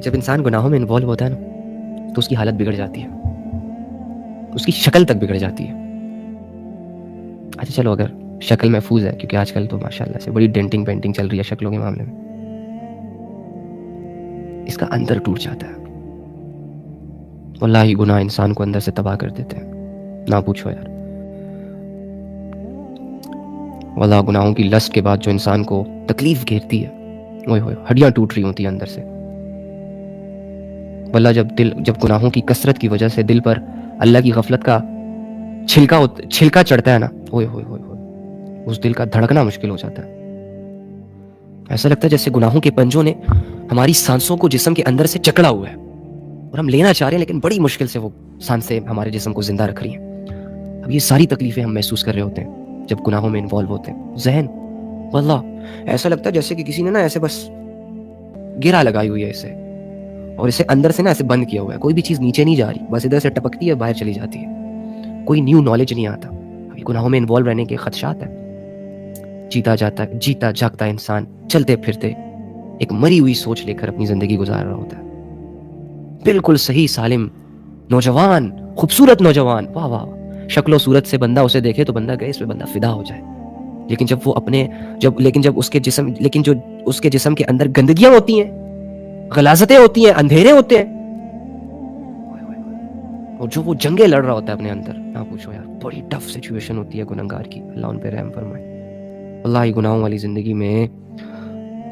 جب انسان گناہوں میں انوالو ہوتا ہے نا تو اس کی حالت بگڑ جاتی ہے، اس کی شکل تک بگڑ جاتی ہے. اچھا چلو اگر شکل محفوظ ہے، کیونکہ آج کل تو ماشاءاللہ سے بڑی ڈینٹنگ پینٹنگ چل رہی ہے شکلوں کے معاملے میں، اس کا اندر ٹوٹ جاتا ہے. واللہ گناہ انسان کو اندر سے تباہ کر دیتے ہیں، نہ پوچھو یار. واللہ گناہوں کی لسٹ کے بعد جو انسان کو تکلیف گھیرتی ہے، اوئے ہوئے ہڈیاں ٹوٹ رہی ہوتی ہیں اندر سے. واللہ جب گناہوں کی کثرت کی وجہ سے دل پر اللہ کی غفلت کا چھلکا چڑھتا ہے نا، اوئے ہوئے ہوئے ہوئے اس دل کا دھڑکنا مشکل ہو جاتا ہے. ایسا لگتا ہے جیسے گناہوں کے پنجوں نے ہماری سانسوں کو جسم کے اندر سے جکڑا ہوا ہے اور ہم لینا چاہ رہے ہیں لیکن بڑی مشکل سے وہ سانسیں ہمارے جسم کو زندہ رکھ رہی ہیں. اب یہ ساری تکلیفیں ہم محسوس کر رہے ہوتے ہیں جب گناہوں میں انوالو ہوتے ہیں. ذہن واللہ ایسا لگتا ہے جیسے کہ کسی نے نا ایسے بس گرا لگائی ہوئی ہے اسے، اور اسے اندر سے نا ایسے بند کیا ہوا ہے. کوئی بھی چیز نیچے نہیں جا رہی، بس ادھر سے ٹپکتی ہے باہر چلی جاتی ہے. کوئی نیو نالج نہیں آتا. ابھی گناہوں میں انوالو رہنے کے خدشات ہیں. جیتا جاگتا انسان چلتے پھرتے ایک مری ہوئی سوچ لے کر اپنی زندگی گزار رہا ہوتا ہے. بالکل صحیح سالم نوجوان، خوبصورت نوجوان، واہ واہ، شکل و صورت سے بندہ اسے دیکھے تو بندہ گئے اس پہ بندہ فدا ہو جائے. لیکن جب اس کے جسم کے اندر گندگیاں ہوتی ہیں، غلاظتیں ہوتی ہیں، اندھیرے ہوتے ہیں، اور جو وہ جنگیں لڑ رہا ہوتا ہے اپنے اندر، نہ پوچھو یار. بڑی ٹف سچویشن ہوتی ہے گنہگار کی. اللہ ان پہ رحم فرمائے. اللہ ہی گناہوں والی زندگی میں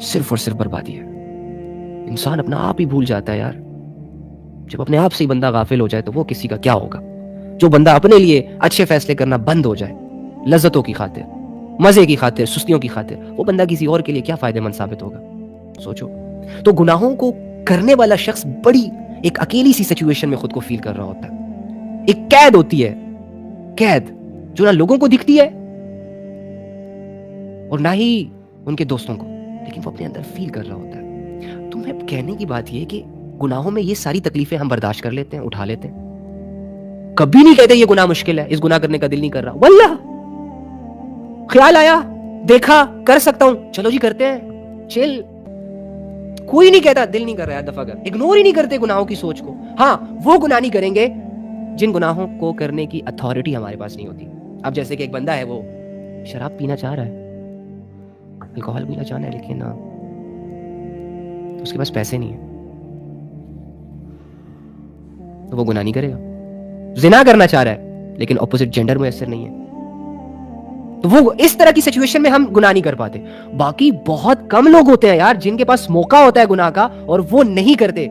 صرف اور صرف بربادی ہے. انسان اپنا آپ ہی بھول جاتا ہے یار. جب اپنے آپ سے ہی بندہ غافل ہو جائے تو وہ کسی کا کیا ہوگا. جو بندہ اپنے لیے اچھے فیصلے کرنا بند ہو جائے، لذتوں کی خاطر، مزے کی خاطر، سستیوں کی خاطر، وہ بندہ کسی اور کے لیے کیا فائدہ مند ثابت ہوگا. سوچو. تو گناہوں کو کرنے والا شخص بڑی ایک اکیلی سی سچویشن میں خود کو فیل کر رہا ہوتا ہے. ایک قید ہوتی ہے، قید جو نہ لوگوں کو دکھتی ہے اور نہ ہی ان کے دوستوں کو، لیکن وہ اپنے اندر فیل کر رہا ہوتا ہے. تو میں کہنے کی بات یہ ہے کہ گناہوں میں یہ ساری تکلیفیں ہم برداشت کر لیتے ہیں، اٹھا لیتے ہیں. کبھی نہیں کہتے یہ گناہ مشکل ہے، اس گناہ کرنے کا دل نہیں کر رہا. واللہ خیال آیا، دیکھا، کر سکتا ہوں، چلو جی کرتے ہیں، چل. کوئی نہیں کہتا دل نہیں کر رہا ہے، دفعہ کر. اگنور ہی نہیں کرتے گناہوں کی سوچ کو. ہاں وہ گناہ نہیں کریں گے جن گناہوں کو کرنے کی اتھارٹی ہمارے پاس نہیں ہوتی. اب جیسے کہ ایک بندہ ہے، وہ شراب پینا چاہ رہا ہے، الکوہل پینا چاہ رہا ہے، لیکن اس کے پاس پیسے نہیں ہیں، تو وہ گناہ نہیں کرے گا. زنا کرنا چاہ رہا ہے لیکن اپوزٹ جینڈر میسر نہیں ہے، تو وہ اس طرح کی سچویشن میں ہم گناہ نہیں کر پاتے. باقی بہت کم لوگ ہوتے ہیں یار جن کے پاس موقع ہوتا ہے گناہ کا اور وہ نہیں کرتے.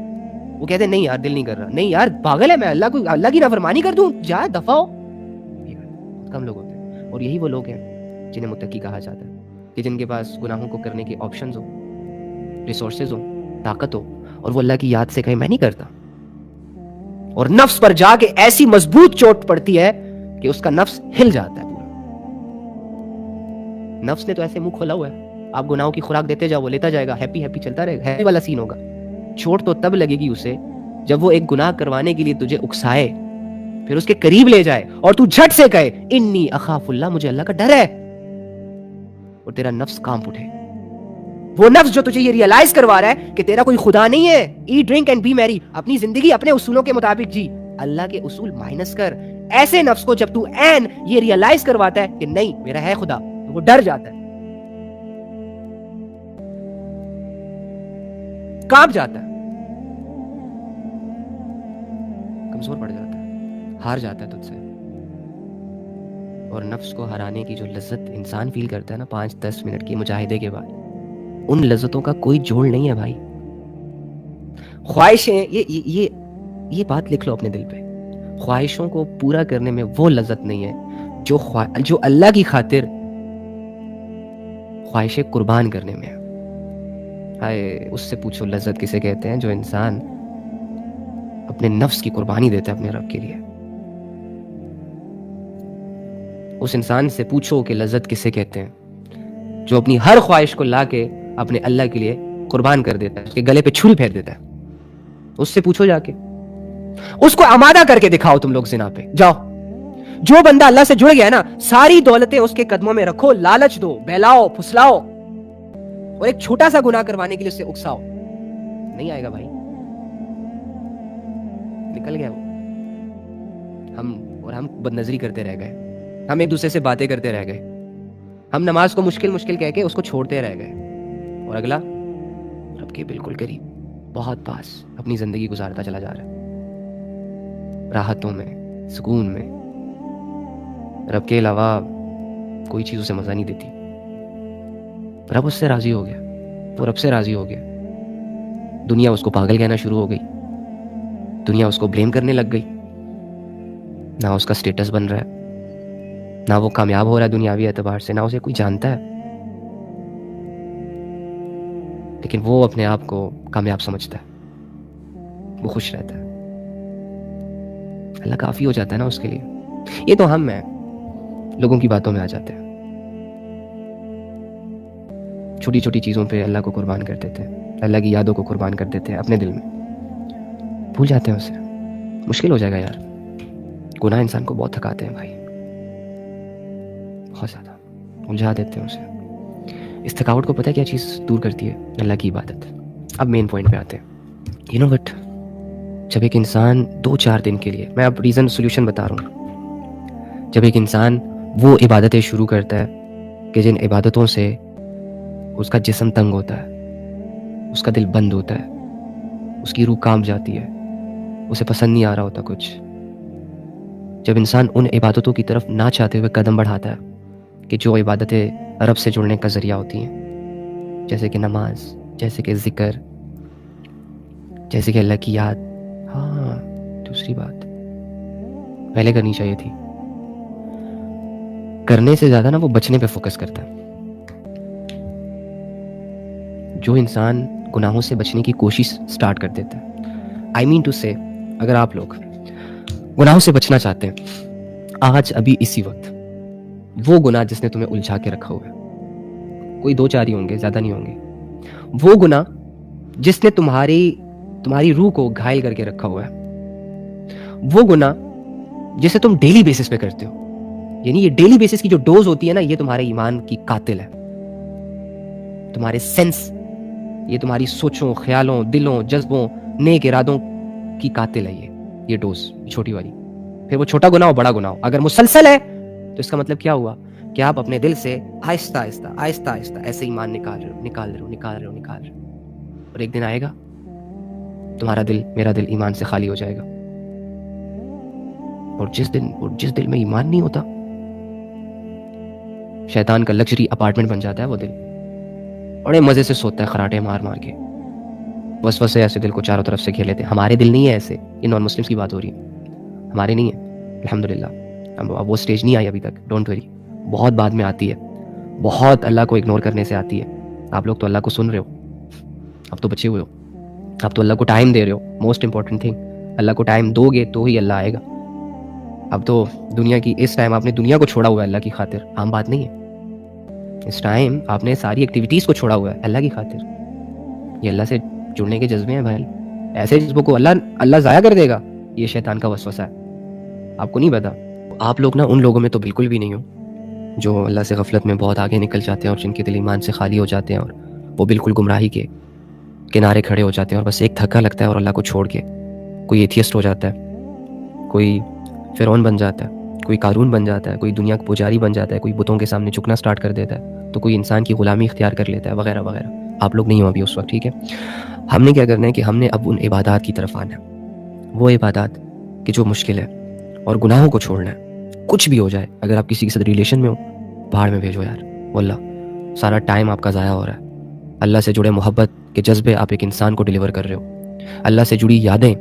وہ کہتے ہیں نہیں یار دل نہیں کر رہا، نہیں یار پاگل ہے میں، اللہ کی نافرمانی کر دوں، جا دفع ہو. کم لوگ ہوتے ہیں. اور یہی وہ لوگ ہیں جنہیں متقی کہا جاتا ہے، کہ جن کے پاس گناہوں کو کرنے کے آپشنز ہو، ریسورسز ہو، طاقت ہو، اور وہ اللہ کی یاد سے کہیں میں نہیں کرتا، اور نفس پر جا کے ایسی مضبوط چوٹ پڑتی ہے کہ اس کا نفس ہل جاتا ہے. نفس نے تو ایسے منہ کھولا ہوا ہے، آپ گناہوں کی خوراک دیتے جاؤ، وہ لیتا جائے گا، ہیپی ہیپی چلتا رہے گا. ہیپی والا سین ہوگا. چوٹ تو تب لگے گی اسے جب وہ ایک گناہ کروانے کے لیے تجھے اکسائے، پھر اس کے قریب لے جائے اور تو جھٹ سے کہے انی اخاف اللہ، مجھے اللہ کا ڈر ہے، اور تیرا نفس کانپ اٹھے. وہ نفس جو تجھے یہ ریئلائز کروا رہا ہے کہ تیرا کوئی خدا نہیں ہے، ایٹ ڈرنک اینڈ بی میری، اپنی زندگی اپنے اصولوں کے مطابق جی، اللہ کے اصول مائنس کر. ایسے نفس کو جب تو عین یہ ریئلائز کرواتا ہے کہ نہیں میرا ہے خدا، تو وہ ڈر جاتا ہے، کانپ جاتا ہے، کمزور پڑ جاتا ہے، ہار جاتا ہے تجھ سے. اور نفس کو ہرانے کی جو لذت انسان فیل کرتا ہے نا 5-10 منٹ کی مجاہدے کے بعد، ان لذتوں کا کوئی جوڑ نہیں ہے بھائی. خواہشیں، یہ بات لکھ لو اپنے دل پہ، خواہشوں کو پورا کرنے میں وہ لذت نہیں ہے جو اللہ کی خاطر خواہشیں قربان کرنے میں ہے. ہائے اس سے پوچھو لذت کسے کہتے ہیں جو انسان اپنے نفس کی قربانی دیتا ہے اپنے رب کے لیے. اس انسان سے پوچھو کہ لذت کسے کہتے ہیں جو اپنی ہر خواہش کو لا کے اپنے اللہ کے لیے قربان کر دیتا ہے، اس کے گلے پہ چھری پھیر دیتا ہے. اس سے پوچھو جا کے، اس کو آمادہ کر کے دکھاؤ تم لوگ زنا پہ. جاؤ، جو بندہ اللہ سے جڑ گیا ہے نا، ساری دولتیں اس کے قدموں میں رکھو، لالچ دو، بہلاؤ، پھسلاؤ، اور ایک چھوٹا سا گناہ کروانے کے لیے اس سے اکساؤ. نہیں آئے گا بھائی. نکل گیا وہ. ہم بد نظری کرتے رہ گئے, ہم ایک دوسرے سے باتیں کرتے رہ گئے, ہم نماز کو مشکل کہہ کے اس کو چھوڑتے رہ گئے, اور اگلا رب کے بالکل قریب, بہت پاس اپنی زندگی گزارتا چلا جا رہا ہے, راحتوں میں, سکون میں. رب کے علاوہ کوئی چیز اسے مزہ نہیں دیتی. رب اس سے راضی ہو گیا, وہ رب سے راضی ہو گیا. دنیا اس کو پاگل کہنا شروع ہو گئی, دنیا اس کو بلیم کرنے لگ گئی. نہ اس کا سٹیٹس بن رہا ہے, نہ وہ کامیاب ہو رہا ہے دنیاوی اعتبار سے, نہ اسے کوئی جانتا ہے, لیکن وہ اپنے آپ کو کامیاب سمجھتا ہے, وہ خوش رہتا ہے. اللہ کافی ہو جاتا ہے نا اس کے لیے. یہ تو ہم ہیں, لوگوں کی باتوں میں آ جاتے ہیں, چھوٹی چھوٹی چیزوں پہ اللہ کو قربان کر دیتے ہیں, اللہ کی یادوں کو قربان کر دیتے ہیں اپنے دل میں, بھول جاتے ہیں اسے. مشکل ہو جائے گا یار, گناہ انسان کو بہت تھکاتے ہیں بھائی, بہت زیادہ الجھا دیتے ہیں اسے. اس تھکاوٹ کو پتہ ہے کیا چیز دور کرتی ہے؟ اللہ کی عبادت. اب مین پوائنٹ پہ آتے ہیں. یو نو وٹ, جب ایک انسان 2-4 دن کے لیے, میں اب ریزن سولوشن بتا رہا ہوں, جب ایک انسان وہ عبادتیں شروع کرتا ہے کہ جن عبادتوں سے اس کا جسم تنگ ہوتا ہے, اس کا دل بند ہوتا ہے, اس کی روح کانپ جاتی ہے, اسے پسند نہیں آ رہا ہوتا کچھ, جب انسان ان عبادتوں کی طرف نہ چاہتے ہوئے قدم بڑھاتا ہے کہ جو عبادتیں رب سے جڑنے کا ذریعہ ہوتی ہیں, جیسے کہ نماز, جیسے کہ ذکر, جیسے کہ اللہ کی یاد. ہاں, دوسری بات پہلے کرنی چاہیے تھی, کرنے سے زیادہ نا وہ بچنے پہ فوکس کرتا ہے. جو انسان گناہوں سے بچنے کی کوشش سٹارٹ کر دیتا ہے, آئی مین ٹو سے, اگر آپ لوگ گناہوں سے بچنا چاہتے ہیں آج ابھی اسی وقت, وہ گناہ جس نے تمہیں الجھا کے رکھا ہوا ہے, کوئی 2-4 ہی ہوں گے, زیادہ نہیں ہوں گے, وہ گناہ جس نے تمہاری روح کو گھائل کر کے رکھا ہوا ہے, وہ گناہ جسے تم ڈیلی بیسس پہ کرتے ہو, یعنی یہ ڈیلی بیسس کی جو ڈوز ہوتی ہے نا, یہ تمہارے ایمان کی قاتل ہے, تمہارے سینس, یہ تمہاری سوچوں, خیالوں, دلوں, جذبوں, نیک ارادوں کی قاتل ہے یہ ڈوز, چھوٹی والی. پھر وہ چھوٹا گناہ ہو بڑا گناہ ہو, اگر مسلسل ہے تو اس کا مطلب کیا ہوا کہ آپ اپنے دل سے آہستہ آہستہ ایسے ایمان نکال رہے ہو, اور ایک دن آئے گا تمہارا دل, میرا دل ایمان سے خالی ہو جائے گا. اور جس دل میں ایمان نہیں ہوتا, شیطان کا لگژری اپارٹمنٹ بن جاتا ہے وہ دل, بڑے مزے سے سوتا ہے خراٹے مار مار کے, وسوسے ایسے دل کو چاروں طرف سے گھیر لیتے ہیں. ہمارے دل نہیں ہے ایسے, یہ نان مسلمس کی بات ہو رہی ہے, ہمارے نہیں ہے الحمدللہ. اب وہ سٹیج نہیں آئی ابھی تک, ڈونٹ وری, بہت بعد میں آتی ہے, بہت اللہ کو اگنور کرنے سے آتی ہے. آپ لوگ تو اللہ کو سن رہے ہو, اب تو بچے ہوئے ہو, اب تو اللہ کو ٹائم دے رہے ہو. موسٹ امپورٹنٹ تھنگ, اللہ کو ٹائم دو گے تو ہی اللہ آئے گا. اب تو دنیا کی اس ٹائم آپ نے دنیا کو چھوڑا ہوا ہے اللہ کی خاطر, عام بات نہیں ہے. اس ٹائم آپ نے ساری ایکٹیویٹیز کو چھوڑا ہوا ہے اللہ کی خاطر. یہ اللہ سے جڑنے کے جذبے ہیں بھائی, ایسے جذبوں کو اللہ ضائع کر دے گا. یہ شیطان کا وسوسہ ہے, آپ کو نہیں پتا. آپ لوگ نا ان لوگوں میں تو بالکل بھی نہیں ہو جو اللہ سے غفلت میں بہت آگے نکل جاتے ہیں, اور جن کے دل ایمان سے خالی ہو جاتے ہیں, اور وہ بالکل گمراہی کے کنارے کھڑے ہو جاتے ہیں, اور بس ایک دھکا لگتا ہے اور اللہ کو چھوڑ کے کوئی ایتھیسٹ ہو جاتا ہے, کوئی فرعون بن جاتا ہے, کوئی قارون بن جاتا ہے, کوئی دنیا کا پجاری بن جاتا ہے, کوئی بتوں کے سامنے جھکنا سٹارٹ کر دیتا ہے, تو کوئی انسان کی غلامی اختیار کر لیتا ہے, وغیرہ وغیرہ. آپ لوگ نہیں ہو ابھی اس وقت, ٹھیک ہے. ہم نے کیا کرنا ہے کہ ہم نے اب ان عبادات کی طرف آنا ہے, وہ عبادات کہ جو مشکل ہے, اور گناہوں کو چھوڑنا ہے. کچھ بھی ہو جائے, اگر آپ کسی کے ساتھ ریلیشن میں ہو, باہر میں بھیجو یار, واللہ سارا ٹائم آپ کا ضائع ہو رہا ہے. اللہ سے جڑے محبت کے جذبے آپ ایک انسان کو ڈیلیور کر رہے ہو, اللہ سے جڑی یادیں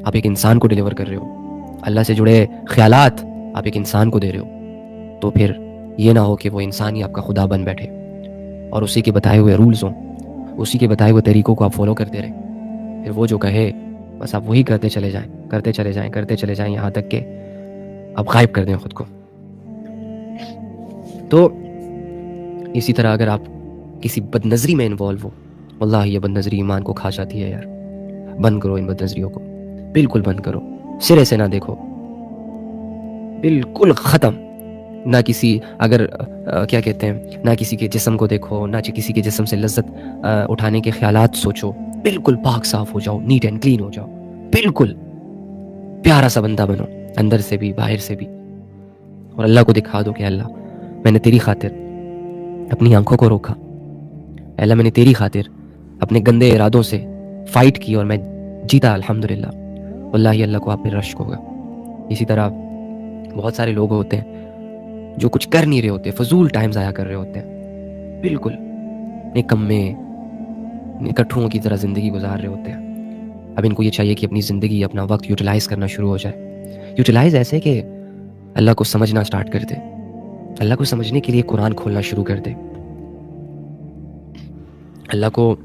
آپ ایک انسان کو ڈیلیور کر رہے ہو, اللہ سے جڑے خیالات آپ ایک انسان کو دے رہے ہو. تو پھر یہ نہ ہو کہ وہ انسان ہی آپ کا خدا بن بیٹھے, اور اسی کے بتائے ہوئے رولز ہوں, اسی کے بتائے ہوئے طریقوں کو آپ فالو کرتے رہیں. پھر وہ جو کہے بس آپ وہی کرتے چلے جائیں یہاں تک کہ آپ غائب کر دیں خود کو. تو اسی طرح اگر آپ کسی بد نظری میں انوالو ہو, واللہ یہ بد نظری ایمان کو کھا جاتی ہے یار. بند کرو ان بد نظریوں کو, بالکل بند کرو, سرے سے نہ دیکھو, بالکل ختم. نہ کسی اگر کیا کہتے ہیں, نہ کسی کے جسم کو دیکھو, نہ کسی کے جسم سے لذت اٹھانے کے خیالات سوچو. بالکل پاک صاف ہو جاؤ, نیٹ اینڈ کلین ہو جاؤ, بالکل پیارا سا بندہ بنو، اندر سے بھی باہر سے بھی، اور اللہ کو دکھا دو کہ اللہ میں نے تیری خاطر اپنی آنکھوں کو روکا، اللہ میں نے تیری خاطر اپنے گندے ارادوں سے فائٹ کی اور میں جیتا الحمدللہ، واللہ ہی اللہ کو آپ پہ رشک ہوگا۔ اسی طرح بہت سارے لوگ ہوتے ہیں جو کچھ کر نہیں رہے ہوتے، فضول ٹائم ضائع کر رہے ہوتے ہیں، بالکل نکمے نکٹھوں کی طرح زندگی گزار رہے ہوتے ہیں۔ اب ان کو یہ چاہیے کہ اپنی زندگی اپنا وقت یوٹیلائز کرنا شروع ہو جائے، یوٹیلائز ایسے کہ اللہ کو سمجھنا سٹارٹ کر دے، اللہ کو سمجھنے کے لیے قرآن کھولنا شروع کر دے، اللہ کو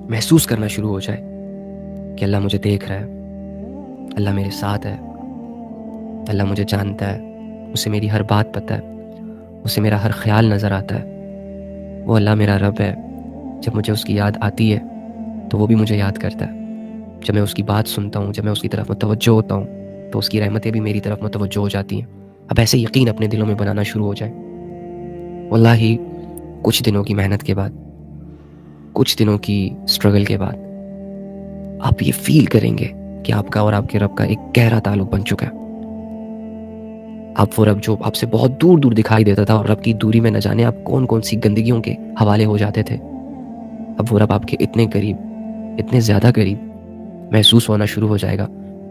محسوس کرنا شروع ہو جائے کہ اللہ مجھے دیکھ رہا ہے، اللہ میرے ساتھ ہے، اللہ مجھے جانتا ہے، اسے میری ہر بات پتہ ہے، اسے میرا ہر خیال نظر آتا ہے، وہ اللہ میرا رب ہے۔ جب مجھے اس کی یاد آتی ہے تو وہ بھی مجھے یاد کرتا ہے، جب میں اس کی بات سنتا ہوں، جب میں اس کی طرف متوجہ ہوتا ہوں تو اس کی رحمتیں بھی میری طرف متوجہ ہو جاتی ہیں۔ اب ایسے یقین اپنے دلوں میں بنانا شروع ہو جائے، واللہ کچھ دنوں کی محنت کے بعد، کچھ دنوں کی سٹرگل کے بعد آپ یہ فیل کریں گے کہ آپ کا اور آپ کے رب کا ایک گہرا تعلق بن چکا ہے۔ آپ وہ رب جو آپ سے بہت دور دور دکھائی دیتا تھا، اور رب کی دوری میں نہ جانے آپ کون کون سی گندگیوں کے حوالے ہو جاتے تھے، اب وہ رب آپ کے اتنے قریب، اتنے زیادہ قریب محسوس ہونا شروع ہو جائے گا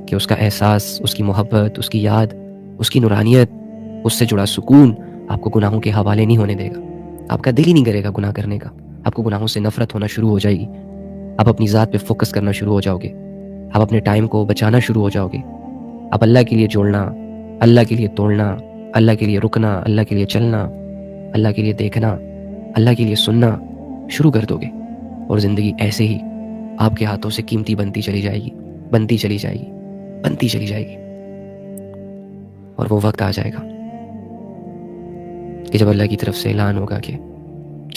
کہ اس کا احساس، اس کی محبت، اس کی یاد، اس کی نورانیت، اس سے جڑا سکون آپ کو گناہوں کے حوالے نہیں ہونے دے گا۔ آپ کا دل ہی نہیں کرے گا گناہ کرنے کا، آپ کو گناہوں سے نفرت ہونا شروع ہو جائے گی، آپ اپنی ذات پہ فوکس کرنا شروع ہو جاؤ گے، آپ اپنے ٹائم کو بچانا شروع ہو جاؤ گے، آپ اللہ کے لیے جوڑنا، اللہ کے لیے توڑنا، اللہ کے لیے رکنا، اللہ کے لیے چلنا، اللہ کے لیے دیکھنا، اللہ کے لیے سننا شروع کر دو گے، اور زندگی ایسے ہی آپ کے ہاتھوں سے قیمتی بنتی چلی جائے گی، بنتی چلی جائے گی، بنتی چلی جائے گی۔ اور وہ وقت آ جائے گا کہ جب اللہ کی طرف سے اعلان ہوگا کہ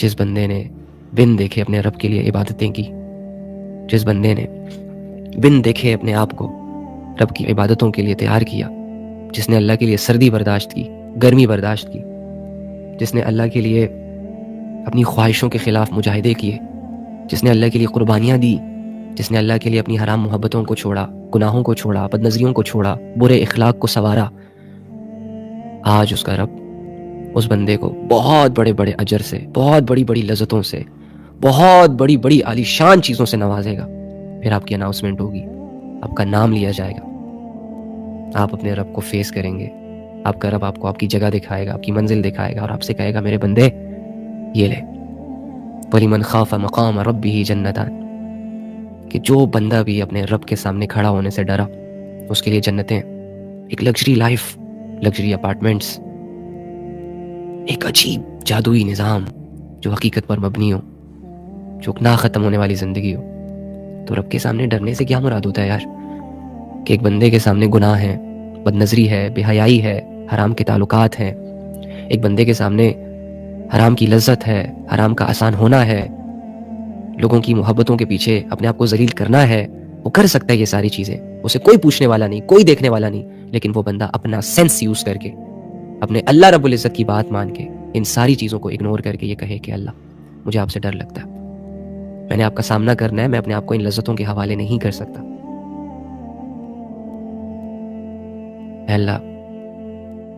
جس بندے نے بن دیکھے اپنے رب کے لیے عبادتیں کی، جس بندے نے بن دیکھے اپنے آپ کو رب کی عبادتوں کے لیے تیار کیا، جس نے اللہ کے لیے سردی برداشت کی، گرمی برداشت کی، جس نے اللہ کے لیے اپنی خواہشوں کے خلاف مجاہدے کیے، جس نے اللہ کے لیے قربانیاں دی، جس نے اللہ کے لیے اپنی حرام محبتوں کو چھوڑا، گناہوں کو چھوڑا، بد نظریوں کو چھوڑا، برے اخلاق کو سنوارا، آج اس کا رب اس بندے کو بہت بڑے بڑے اجر سے، بہت بڑی بڑی لذتوں سے، بہت بڑی بڑی عالی شان چیزوں سے نوازے گا۔ پھر آپ کی اناؤنسمنٹ ہوگی، آپ کا نام لیا جائے گا، آپ اپنے رب کو فیس کریں گے، آپ کا رب آپ کو آپ کی جگہ دکھائے گا، آپ کی منزل دکھائے گا، اور آپ سے کہے گا میرے بندے یہ لے، وَلِمَنْ خَافَ مَقَامَ رَبِّهِ جَنَّتَانِ، کہ جو بندہ بھی اپنے رب کے سامنے کھڑا ہونے سے ڈرا اس کے لیے جنتیں، ایک لگژری لائف، لگژری اپارٹمنٹس، ایک عجیب جادوئی نظام جو حقیقت پر مبنی ہو، جو نہ ختم ہونے والی زندگی ہو۔ تو رب کے سامنے ڈرنے سے کیا مراد ہوتا ہے یار؟ کہ ایک بندے کے سامنے گناہ ہے، بد نظری ہے، بے حیائی ہے، حرام کے تعلقات ہیں، ایک بندے کے سامنے حرام کی لذت ہے، حرام کا آسان ہونا ہے، لوگوں کی محبتوں کے پیچھے اپنے آپ کو ذلیل کرنا ہے، وہ کر سکتا ہے یہ ساری چیزیں، اسے کوئی پوچھنے والا نہیں، کوئی دیکھنے والا نہیں، لیکن وہ بندہ اپنا سینس یوز کر کے، اپنے اللہ رب العزت کی بات مان کے، ان ساری چیزوں کو اگنور کر کے یہ کہے کہ اللہ مجھے آپ سے ڈر لگتا ہے، میں نے آپ کا سامنا کرنا ہے، میں اپنے آپ کو ان لذتوں کے حوالے نہیں کر سکتا، اے اللہ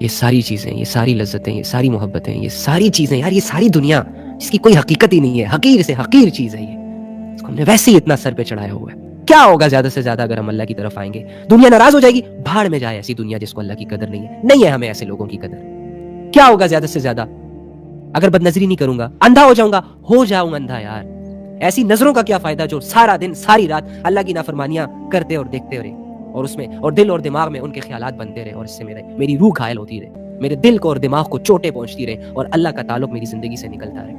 یہ ساری چیزیں، یہ ساری لذتیں، یہ ساری محبتیں، یہ ساری چیزیں یار، یہ ساری دنیا جس کی کوئی حقیقت ہی نہیں ہے، حقیر سے حقیر چیز ہے یہ، اس کو ہم نے ویسے ہی اتنا سر پہ چڑھایا ہوا ہے، کیا ہوگا زیادہ سے زیادہ اگر ہم اللہ کی طرف آئیں گے؟ دنیا ناراض ہو جائے گی، بھاڑ میں جائے ایسی دنیا جس کو اللہ کی قدر نہیں ہے، نہیں ہے ہمیں ایسے لوگوں کی قدر، کیا ہوگا زیادہ سے زیادہ اگر بد نظری نہیں کروں گا، اندھا ہو جاؤں گا، ہو جاؤں اندھا یار، ایسی نظروں کا کیا فائدہ جو سارا دن ساری رات اللہ کی نافرمانیاں کرتے اور دیکھتے رہے، اور اس میں اور دل اور دماغ میں ان کے خیالات بنتے رہے، اور اس سے میری روح گھائل ہوتی رہے، میرے دل کو اور دماغ کو چوٹیں پہنچتی رہے، اور اللہ کا تعلق میری زندگی سے نکلتا رہے،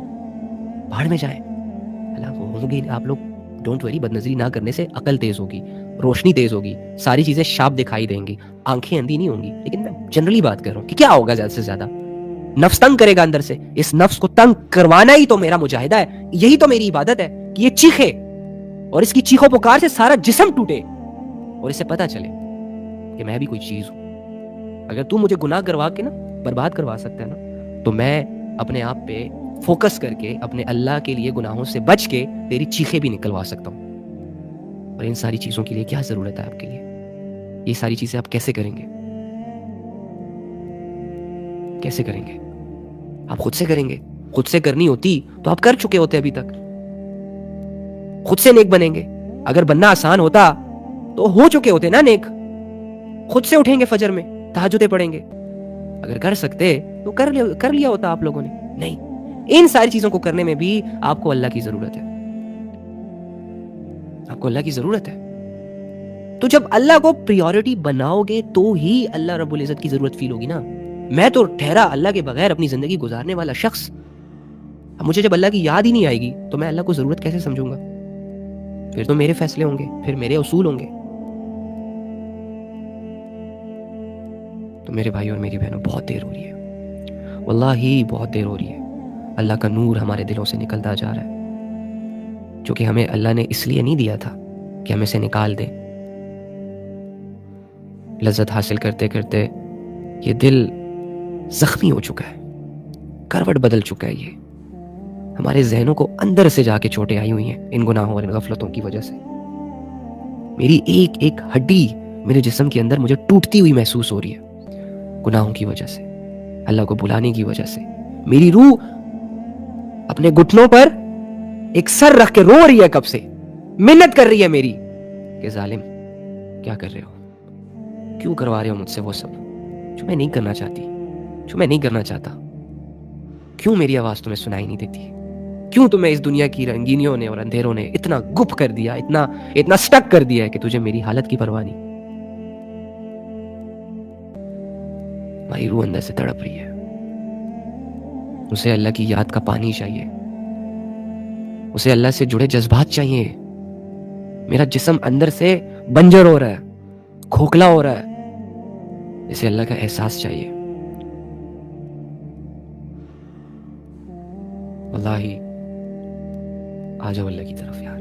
بھاڑ میں جائیں۔ اللہ وہ ہوں گے آپ لوگ، ڈونٹ ویری، بد نظری نہ کرنے سے عقل تیز ہوگی، روشنی تیز ہوگی، ساری چیزیں شارپ دکھائی دیں گی، آنکھیں اندھی نہیں ہوں گی، لیکن میں جنرلی بات کر رہا ہوں کہ کیا ہوگا زیادہ سے زیادہ؟ نفس تنگ کرے گا اندر سے، اس نفس کو تنگ کروانا ہی تو میرا مجاہدہ ہے، یہی تو میری عبادت ہے کہ یہ چیخے، اور اس کی چیخوں پکار سے سارا جسم ٹوٹے، اور اسے پتہ چلے کہ میں بھی کوئی چیز ہوں۔ اگر تو مجھے گناہ کروا کے نا برباد کروا سکتا ہے نا، تو میں اپنے آپ پہ فوکس کر کے اپنے اللہ کے لیے گناہوں سے بچ کے تیری چیخیں بھی نکلوا سکتا ہوں، اور ان ساری چیزوں کے لیے کیا ضرورت ہے آپ کے لیے؟ یہ ساری چیزیں آپ کیسے کریں گے؟ کیسے کریں گے؟ آپ خود سے کریں گے. خود سے کرنی ہوتی تو آپ کر چکے ہوتے ابھی تک. خود سے نیک بنیں گے. اگر بننا آسان ہوتا تو ہو چکے ہوتے نا نیک. خود سے اٹھیں گے فجر میں, تہجدیں پڑھیں گے. اگر کر سکتے تو کر لیا ہوتا آپ لوگوں نے. نہیں, ان ساری چیزوں کو کرنے میں بھی آپ کو اللہ کی ضرورت ہے. آپ کو اللہ کی ضرورت ہے. تو جب اللہ کو پریورٹی بناؤ گے تو ہی اللہ رب العزت کی ضرورت فیل ہوگی نا. میں تو ٹھہرا اللہ کے بغیر اپنی زندگی گزارنے والا شخص. اب مجھے جب اللہ کی یاد ہی نہیں آئے گی تو میں اللہ کو ضرورت کیسے سمجھوں گا؟ پھر تو میرے فیصلے ہوں گے, پھر میرے اصول ہوں گے. تو میرے بھائی اور میری بہنوں, بہت دیر ہو رہی ہے, واللہ بہت دیر ہو رہی ہے. اللہ کا نور ہمارے دلوں سے نکلتا جا رہا ہے, جو کہ ہمیں اللہ نے اس لیے نہیں دیا تھا کہ ہم اسے نکال دیں. لذت حاصل کرتے کرتے یہ دل زخمی ہو چکا ہے, کروٹ بدل چکا ہے. یہ ہمارے ذہنوں کو اندر سے جا کے چوٹیں آئی ہوئی ہیں ان گناہوں اور ان غفلتوں کی وجہ سے. میری ایک ایک ہڈی میرے جسم کے اندر مجھے ٹوٹتی ہوئی محسوس ہو رہی ہے گناہوں کی وجہ سے, اللہ کو بلانے کی وجہ سے. میری روح اپنے گھٹنوں پر ایک سر رکھ کے رو رہی ہے, کب سے منت کر رہی ہے میری کہ ظالم کیا کر رہے ہو, کیوں کروا رہے ہو مجھ سے وہ سب جو میں نہیں کرنا چاہتی, جو میں نہیں کرنا چاہتا. کیوں میری آواز تمہیں سنائی نہیں دیتی؟ کیوں تمہیں اس دنیا کی رنگینیوں نے اور اندھیروں نے اتنا گپ کر دیا, اتنا سٹک کر دیا ہے کہ تجھے میری حالت کی پرواہ نہیں؟ ہماری روح اندر سے تڑپ رہی ہے. اسے اللہ کی یاد کا پانی چاہیے, اسے اللہ سے جڑے جذبات چاہیے. میرا جسم اندر سے بنجر ہو رہا ہے, کھوکھلا ہو رہا ہے, اسے اللہ کا احساس چاہیے. واللہ آ جاؤ اللہ کی طرف یار,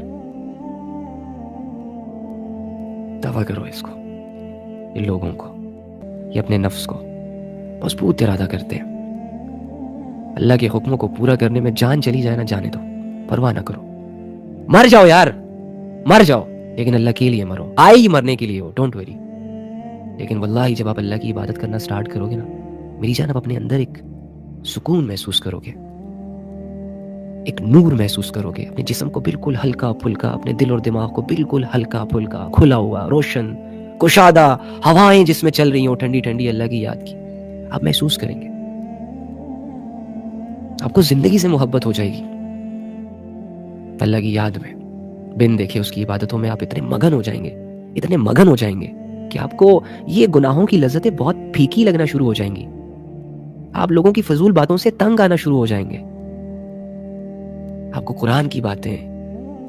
دعویٰ کرو اس کو, ان لوگوں کو, یہ اپنے نفس کو مضبوط ارادہ کرتے ہیں. اللہ کے حکموں کو پورا کرنے میں جان چلی جائے نا, جانے دو, پرواہ نہ کرو. مر جاؤ یار, مر جاؤ, لیکن اللہ کے لیے مرو. آئے ہی مرنے کے لیے ہو, ڈونٹ ویری. لیکن واللہ جب آپ اللہ کی عبادت کرنا سٹارٹ کرو گے نا میری جان, آپ اپنے اندر ایک سکون محسوس کرو گے, ایک نور محسوس کرو گے. اپنے جسم کو بالکل ہلکا پھلکا, اپنے دل اور دماغ کو بالکل ہلکا پھلکا, کھلا ہوا, روشن, کشادہ ہوائیں جس میں چل رہی ہوں ٹھنڈی ٹھنڈی اللہ کی یاد کی, آپ محسوس کریں گے. آپ کو زندگی سے محبت ہو جائے گی. اللہ کی یاد میں بن دیکھے اس کی عبادتوں میں آپ اتنے مگن ہو جائیں گے, اتنے مگن ہو جائیں گے کہ آپ کو یہ گناہوں کی لذتیں بہت پھیکی لگنا شروع ہو جائیں گی. آپ لوگوں کی فضول باتوں سے تنگ آنا شروع ہو جائیں گے. آپ کو قرآن کی باتیں,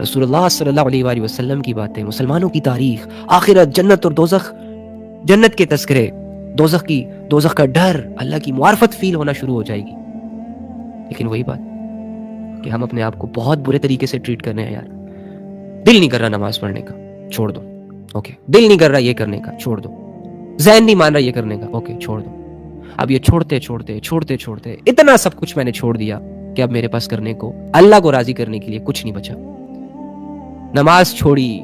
رسول اللہ صلی اللہ علیہ وآلہ وسلم کی باتیں, مسلمانوں کی تاریخ, آخرت, جنت اور دوزخ, جنت کے تذکرے, دوزخ کا ڈر, اللہ کی معرفت فیل ہونا شروع ہو جائے گی. لیکن وہی بات کہ ہم اپنے آپ کو بہت برے طریقے سے ٹریٹ کر رہے ہیں یار. دل نہیں کر رہا نماز پڑھنے کا, چھوڑ دو, اوکے. دل نہیں کر رہا یہ کرنے کا, چھوڑ دو. ذہن نہیں مان رہا یہ کرنے کا, اوکے, چھوڑ دو. اب یہ چھوڑتے چھوڑتے چھوڑتے چھوڑتے اتنا سب کچھ میں نے چھوڑ دیا کہ اب میرے پاس کرنے کو, اللہ کو راضی کرنے کے لیے کچھ نہیں بچا. نماز چھوڑی,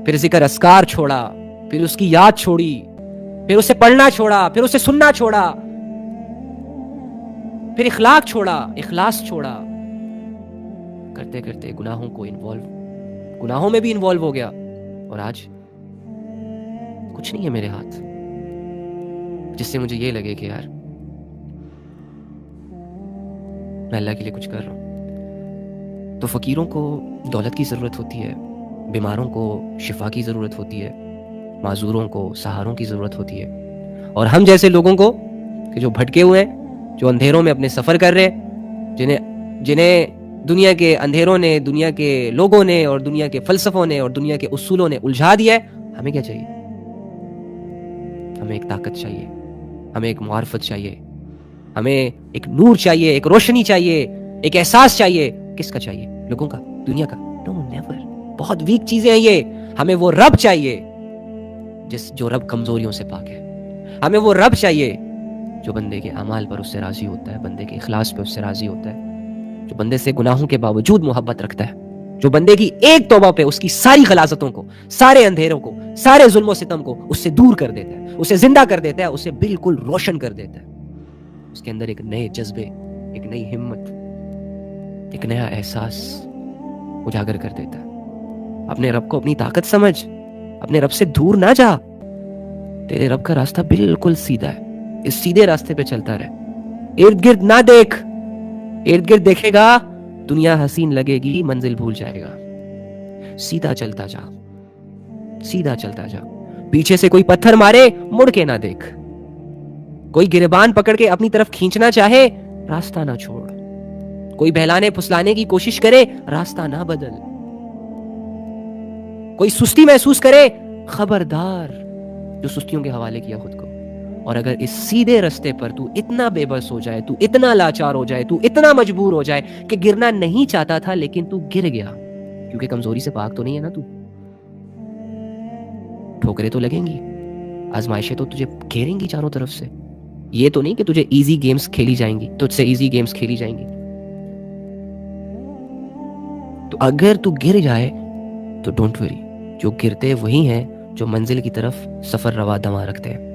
پھر ذکر اذکار چھوڑا, پھر اس کی یاد چھوڑی, پھر اسے پڑھنا چھوڑا, پھر اسے سننا چھوڑا, پھر اخلاق چھوڑا, اخلاص چھوڑا. کرتے کرتے گناہوں میں بھی انوالو ہو گیا, اور آج کچھ نہیں ہے میرے ہاتھ جس سے مجھے یہ لگے کہ یار میں اللہ کے لیے کچھ کر رہا ہوں. تو فقیروں کو دولت کی ضرورت ہوتی ہے, بیماروں کو شفا کی ضرورت ہوتی ہے, معذوروں کو سہاروں کی ضرورت ہوتی ہے, اور ہم جیسے لوگوں کو کہ جو بھٹکے ہوئے ہیں, جو اندھیروں میں اپنے سفر کر رہے ہیں, جنہیں دنیا کے اندھیروں نے, دنیا کے لوگوں نے اور دنیا کے فلسفوں نے اور دنیا کے اصولوں نے الجھا دیا ہے. ہمیں کیا چاہیے؟ ہمیں ایک طاقت چاہیے, ہمیں ایک معرفت چاہیے, ہمیں ایک نور چاہیے, ایک روشنی چاہیے, ایک احساس چاہیے. کس کا چاہیے؟ لوگوں کا, دنیا کا؟ نو, نیور. بہت ویک چیزیں ہیں یہ. ہمیں وہ رب چاہیے جو رب کمزوریوں سے پاک ہے. ہمیں وہ رب چاہیے جو بندے کے اعمال پر اس سے راضی ہوتا ہے, بندے کے اخلاص پہ اس سے راضی ہوتا ہے, جو بندے سے گناہوں کے باوجود محبت رکھتا ہے. جو بندے کی ایک توبہ پہ اس کی ساری غلاظتوں کو, سارے اندھیروں کو, سارے ظلم و ستم کو اس سے دور کر دیتا ہے, اسے زندہ کر دیتا ہے, اسے بالکل روشن کر دیتا ہے. اس کے اندر ایک نئے جذبے, ایک نئی ہمت, ایک نیا احساس اجاگر کر دیتا ہے. اپنے رب کو اپنی طاقت سمجھ, اپنے رب سے دور نہ جا. تیرے رب کا راستہ بالکل سیدھا ہے, اس سیدھے راستے پہ چلتا رہے. ارد گرد نہ دیکھ, ارد گرد دیکھے گا دنیا حسین لگے گی, منزل بھول جائے گا. سیدھا چلتا جا, سیدھا چلتا جا. پیچھے سے کوئی پتھر مارے مڑ کے نہ دیکھ, کوئی گریبان پکڑ کے اپنی طرف کھینچنا چاہے راستہ نہ چھوڑ, کوئی بہلانے پھسلانے کی کوشش کرے راستہ نہ بدل, کوئی سستی محسوس کرے خبردار, جو سستیوں کے حوالے کیا خود کو. اور اگر اس سیدھے رستے پر تو اتنا بے بس ہو جائے, تو اتنا لاچار ہو جائے, تو اتنا مجبور ہو جائے کہ گرنا نہیں چاہتا تھا لیکن تو گر گیا, کیونکہ کمزوری سے پاک تو نہیں ہے نا تو. ٹھوکریں تو لگیں گی, آزمائشیں تو تجھے گھیریں گی چاروں طرف سے. یہ تو نہیں کہ تجھے ایزی گیمز کھیلی جائیں گی, تجھ سے ایزی گیمز کھیلی جائیں گی. تو اگر تو گر جائے تو ڈونٹ وری, جو گرتے وہی ہیں جو منزل کی طرف سفر روا دما رکھتے ہیں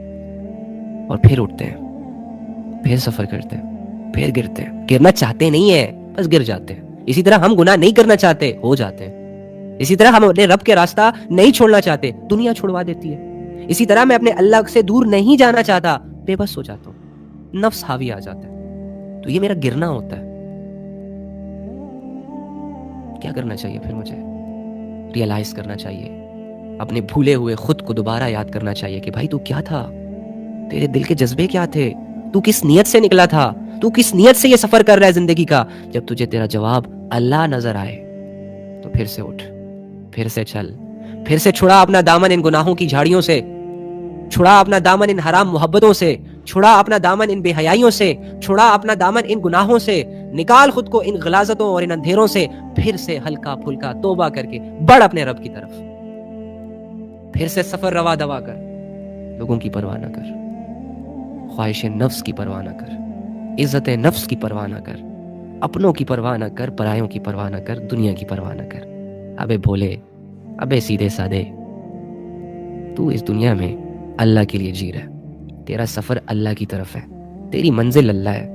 اور پھر اٹھتے ہیں, پھر سفر کرتے ہیں, پھر گرتے ہیں. گرنا چاہتے نہیں ہیں, بس گر جاتے ہیں. اسی طرح ہم گناہ نہیں کرنا چاہتے, ہو جاتے ہیں. اسی طرح ہم اپنے رب کے راستہ نہیں چھوڑنا چاہتے, دنیا چھوڑوا دیتی ہے. اسی طرح میں اپنے اللہ سے دور نہیں جانا چاہتا, بے بس ہو جاتا ہوں, نفس حاوی آ جاتا ہے. تو یہ میرا گرنا ہوتا ہے. کیا کرنا چاہیے پھر مجھے؟ ریئلائز کرنا چاہیے, اپنے بھولے ہوئے خود کو دوبارہ یاد کرنا چاہیے کہ بھائی تو کیا تھا, تیرے دل کے جذبے کیا تھے, تو کس نیت سے نکلا تھا, تو کس نیت سے یہ سفر کر رہا ہے زندگی کا. جب تجھے تیرا جواب اللہ نظر آئے تو پھر سے اٹھ, پھر سے چل, پھر سے چھڑا اپنا دامن ان گناہوں کی جھاڑیوں سے, چھڑا اپنا دامن ان حرام محبتوں سے, چھڑا اپنا دامن ان بے حیائیوں سے, چھڑا اپنا دامن ان گناہوں سے, نکال خود کو ان غلاظتوں اور ان اندھیروں سے. پھر سے ہلکا پھلکا توبہ کر کے بڑھ اپنے رب کی طرف. پھر سے سفر روا دوا کر, لوگوں کی پرواہ نہ کر, خواہش نفس کی پرواہ نہ کر, عزت نفس کی پرواہ نہ کر, اپنوں کی پرواہ نہ کر, پرایوں کی پرواہ نہ کر, دنیا کی پرواہ نہ کر. ابے بھولے, ابے سیدھے سادے, تو اس دنیا میں اللہ کے لیے جی رہا ہے. تیرا سفر اللہ کی طرف ہے, تیری منزل اللہ ہے,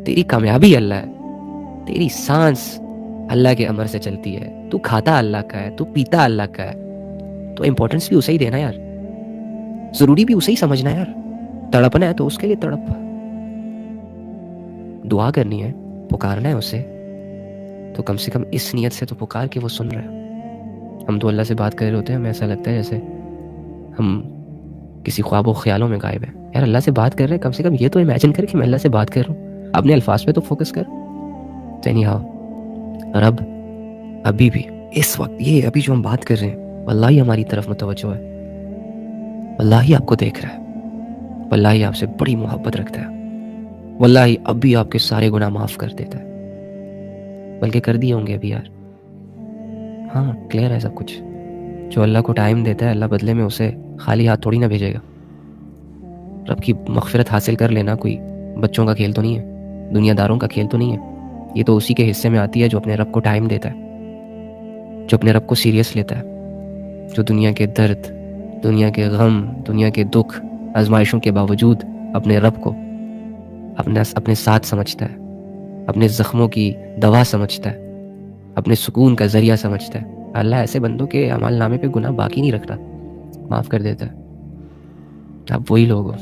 تیری کامیابی اللہ ہے, تیری سانس اللہ کے امر سے چلتی ہے, تو کھاتا اللہ کا ہے, تو پیتا اللہ کا ہے. تو امپورٹنس بھی اسے ہی دینا یار, ضروری بھی اسے ہی سمجھنا یار. تڑپنا ہے تو اس کے لیے تڑپ, دعا کرنی ہے, پکارنا ہے اسے, تو کم سے کم اس نیت سے تو پکار کہ وہ سن رہا ہے. ہم تو اللہ سے بات کر رہے ہوتے ہیں, ہمیں ایسا لگتا ہے جیسے ہم کسی خواب و خیالوں میں غائب ہیں. یار اللہ سے بات کر رہے ہیں, کم سے کم یہ تو امیجن کر کہ میں اللہ سے بات کر رہا ہوں, اپنے الفاظ پہ تو فوکس کر. تو اینی ہاؤ, رب ابھی بھی اس وقت یہ ابھی جو ہم بات کر رہے ہیں واللہ ہی ہماری طرف متوجہ ہے, واللہ ہی آپ کو دیکھ رہا ہے, واللہ ہی آپ سے بڑی محبت رکھتا ہے, واللہ ہی اب بھی آپ کے سارے گناہ معاف کر دیتا ہے, بلکہ کر دیے ہوں گے ابھی یار. ہاں کلیئر ہے سب کچھ. جو اللہ کو ٹائم دیتا ہے, اللہ بدلے میں اسے خالی ہاتھ تھوڑی نہ بھیجے گا. رب کی مغفرت حاصل کر لینا کوئی بچوں کا کھیل تو نہیں ہے, دنیا داروں کا کھیل تو نہیں ہے. یہ تو اسی کے حصے میں آتی ہے جو اپنے رب کو ٹائم دیتا ہے, جو اپنے رب کو سیریس لیتا ہے, جو دنیا کے درد, دنیا کے غم, دنیا کے دکھ, آزمائشوں کے باوجود اپنے رب کو اپنے ساتھ سمجھتا ہے, اپنے زخموں کی دوا سمجھتا ہے, اپنے سکون کا ذریعہ سمجھتا ہے. اللہ ایسے بندوں کے اعمال نامے پہ گناہ باقی نہیں رکھتا, معاف کر دیتا ہے. آپ وہی لوگ ہو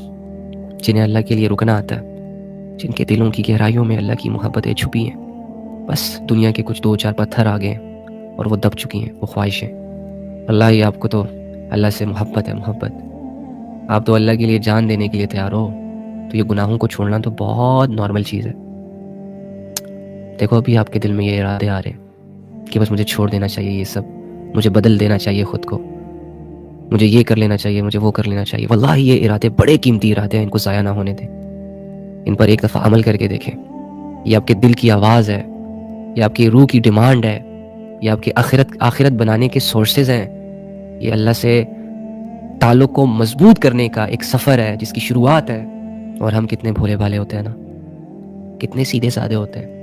جنہیں اللہ کے لیے رکنا آتا ہے, جن کے دلوں کی گہرائیوں میں اللہ کی محبتیں چھپی ہیں. بس دنیا کے کچھ 2-4 پتھر آ گئے ہیں اور وہ دب چکی ہیں, وہ خواہشیں. اللہ ہی آپ کو تو اللہ سے محبت ہے, محبت. آپ تو اللہ کے لیے جان دینے کے لیے تیار ہو, تو یہ گناہوں کو چھوڑنا تو بہت نارمل چیز ہے. دیکھو ابھی آپ کے دل میں یہ ارادے آ رہے ہیں کہ بس مجھے چھوڑ دینا چاہیے یہ سب, مجھے بدل دینا چاہیے خود کو, مجھے یہ کر لینا چاہیے, مجھے وہ کر لینا چاہیے. واللہ یہ ارادے بڑے قیمتی ارادے ہیں, ان کو ضائع نہ ہونے دیں. ان پر ایک دفعہ عمل کر کے دیکھیں. یہ آپ کے دل کی آواز ہے, یہ آپ کی روح کی ڈیمانڈ ہے, یہ آپ کی آخرت بنانے کے سورسز ہیں. یہ اللہ سے تعلق کو مضبوط کرنے کا ایک سفر ہے جس کی شروعات ہے. اور ہم کتنے بھولے بھالے ہوتے ہیں نا, کتنے سیدھے سادے ہوتے ہیں.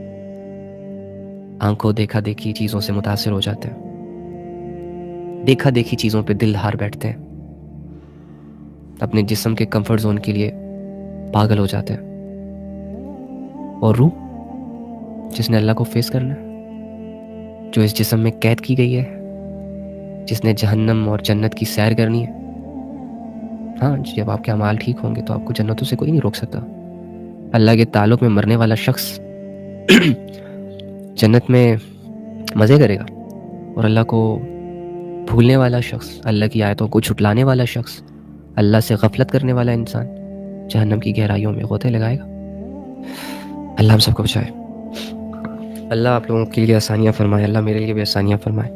آنکھوں دیکھا دیکھی چیزوں سے متاثر ہو جاتے ہیں، دیکھا دیکھی چیزوں پہ دل ہار بیٹھتے ہیں، اپنے جسم کے کمفرٹ زون کے لیے پاگل ہو جاتے ہیں، اور روح جس نے اللہ کو فیس کرنا ہے، جو اس جسم میں قید کی گئی ہے، جس نے جہنم اور جنت کی سیر کرنی ہے، ہاں جب آپ کے اعمال ٹھیک ہوں گے تو آپ کو جنتوں سے کوئی نہیں روک سکتا۔ اللہ کے تعلق میں مرنے والا شخص جنت میں مزے کرے گا، اور اللہ کو بھولنے والا شخص، اللہ کی آیتوں کو جھٹلانے والا شخص، اللہ سے غفلت کرنے والا انسان جہنم کی گہرائیوں میں غوطے لگائے گا۔ اللہ ہم سب کو بچائے۔ اللہ آپ لوگوں کے لیے آسانیاں فرمائے، اللہ میرے لیے بھی آسانیاں فرمائے۔